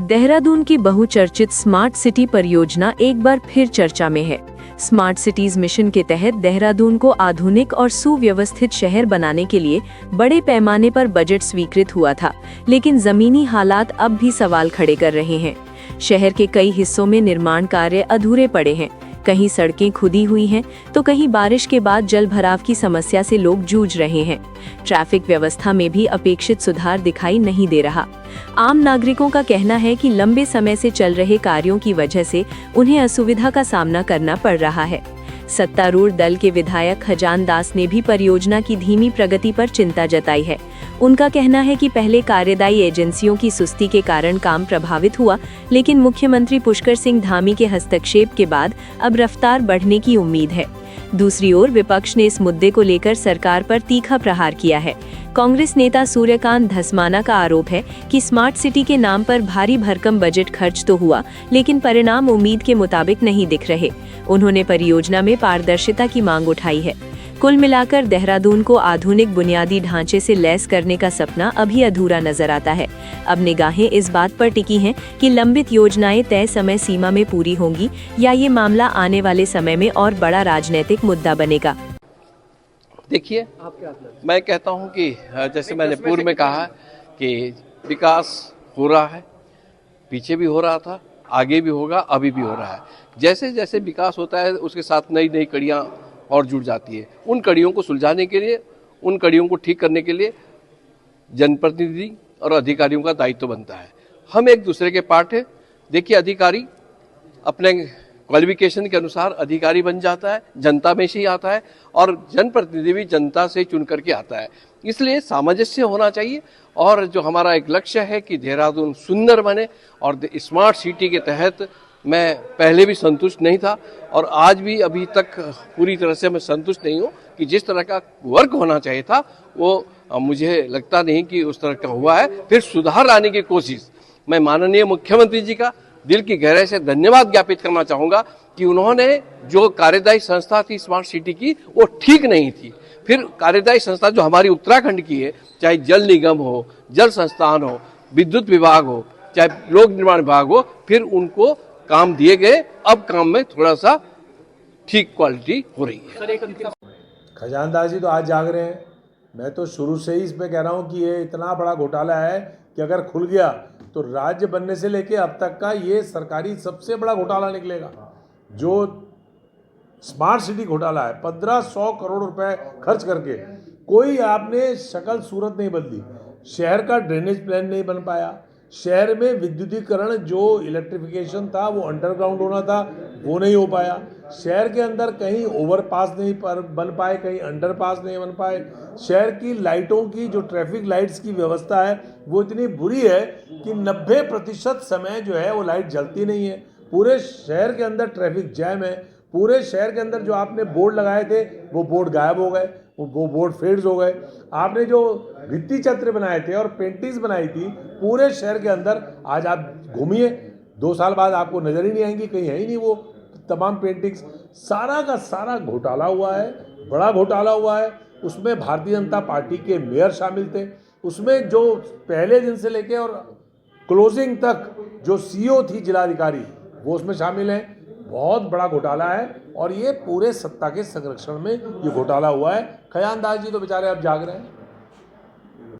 देहरादून की बहुचर्चित smart city परियोजना एक बार फिर चर्चा में है। स्मार्ट सिटीज मिशन के तहत देहरादून को आधुनिक और सुव्यवस्थित शहर बनाने के लिए बड़े पैमाने पर बजट स्वीकृत हुआ था, लेकिन जमीनी हालात अब भी सवाल खड़े कर रहे हैं। शहर के कई हिस्सों में निर्माण कार्य अधूरे पड़े हैं, कहीं सड़कें खुदी हुई हैं, तो कहीं बारिश के बाद जल भराव की समस्या से लोग जूझ रहे हैं। ट्रैफिक व्यवस्था में भी अपेक्षित सुधार दिखाई नहीं दे रहा। आम नागरिकों का कहना है कि लंबे समय से चल रहे कार्यों की वजह से उन्हें असुविधा का सामना करना पड़ रहा है। सत्तारूढ़ दल के विधायक खजान दास ने भी परियोजना की धीमी प्रगति पर चिंता जताई है। उनका कहना है कि पहले कार्यदायी एजेंसियों की सुस्ती के कारण काम प्रभावित हुआ, लेकिन मुख्यमंत्री पुष्कर सिंह धामी के हस्तक्षेप के बाद अब रफ्तार बढ़ने की उम्मीद है। दूसरी ओर विपक्ष ने इस मुद्दे को लेकर सरकार पर तीखा प्रहार किया है। कांग्रेस नेता सूर्यकांत धस्माना का आरोप है कि स्मार्ट सिटी के नाम पर भारी भरकम बजट खर्च तो हुआ, लेकिन परिणाम उम्मीद के मुताबिक नहीं दिख रहे। उन्होंने परियोजना में पारदर्शिता की मांग उठाई है। कुल मिलाकर देहरादून को आधुनिक बुनियादी ढांचे से लैस करने का सपना अभी अधूरा नजर आता है। अब निगाहें इस बात पर टिकी हैं कि लंबित योजनाएं तय समय सीमा में पूरी होंगी या ये मामला आने वाले समय में और बड़ा राजनीतिक मुद्दा बनेगा। देखिए, मैं कहता हूं कि जैसे मैंने पूर्व में कहा कि विकास हो रहा है, पीछे भी हो रहा था, आगे भी होगा, अभी भी हो रहा है। जैसे जैसे विकास होता है उसके साथ नई नई कड़ियां और जुड़ जाती है। उन कड़ियों को सुलझाने के लिए, उन कड़ियों को ठीक करने के लिए जनप्रतिनिधि और अधिकारियों का दायित्व बनता है। हम एक दूसरे के पार्ट हैं। देखिए, अधिकारी अपने क्वालिफिकेशन के अनुसार अधिकारी बन जाता है, जनता में से ही आता है, और जनप्रतिनिधि भी जनता से चुन करके आता है। इसलिए सामंजस्य होना चाहिए, और जो हमारा एक लक्ष्य है कि देहरादून सुंदर बने, और स्मार्ट सिटी के तहत मैं पहले भी संतुष्ट नहीं था और आज भी अभी तक पूरी तरह से मैं संतुष्ट नहीं हूँ कि जिस तरह का वर्क होना चाहिए था वो मुझे लगता नहीं कि उस तरह का हुआ है। फिर सुधार लाने की कोशिश, मैं माननीय मुख्यमंत्री जी का दिल की गहराई से धन्यवाद ज्ञापित करना चाहूँगा कि उन्होंने जो कार्यदायी संस्था थी स्मार्ट सिटी की, वो ठीक नहीं थी। फिर कार्यदायी संस्था जो हमारी उत्तराखंड की है, चाहे जल निगम हो, जल संस्थान हो, विद्युत विभाग हो, चाहे लोक निर्माण विभाग हो, फिर उनको काम दिए गए। अब काम में थोड़ा सा ठीक क्वालिटी हो रही है। खजान दास जी तो आज जाग रहे हैं। मैं तो शुरू से ही इस पे कह रहा हूँ कि ये इतना बड़ा घोटाला है कि अगर खुल गया तो राज्य बनने से लेके अब तक का ये सरकारी सबसे बड़ा घोटाला निकलेगा। जो स्मार्ट सिटी घोटाला है, 1500 करोड़ रुपए खर्च करके कोई आपने शक्ल सूरत नहीं बदली। शहर का ड्रेनेज प्लान नहीं बन पाया, शहर में विद्युतीकरण जो इलेक्ट्रिफिकेशन था वो अंडरग्राउंड होना था, वो नहीं हो पाया। शहर के अंदर कहीं ओवरपास नहीं बन पाए, कहीं अंडरपास नहीं बन पाए। शहर की लाइटों की जो ट्रैफिक लाइट्स की व्यवस्था है वो इतनी बुरी है कि 90% समय जो है वो लाइट जलती नहीं है। पूरे शहर के अंदर ट्रैफिक जैम है। पूरे शहर के अंदर जो आपने बोर्ड लगाए थे वो बोर्ड गायब हो गए, वो बोर्ड फेड्स हो गए। आपने जो भित्ति चित्र बनाए थे और पेंटिंग्स बनाई थी पूरे शहर के अंदर, आज आप घूमिए 2 साल बाद आपको नज़र ही नहीं आएंगी, कहीं है ही नहीं वो तमाम पेंटिंग्स। सारा का सारा घोटाला हुआ है, बड़ा घोटाला हुआ है। उसमें भारतीय जनता पार्टी के मेयर शामिल थे, उसमें जो पहले दिन से लेके और क्लोजिंग तक जो सीईओ थी जिलाधिकारी वो उसमें शामिल हैं। बहुत बड़ा घोटाला है और ये पूरे सत्ता के संरक्षण में ये घोटाला हुआ है। खजान दास जी तो बेचारे अब जाग रहे हैं।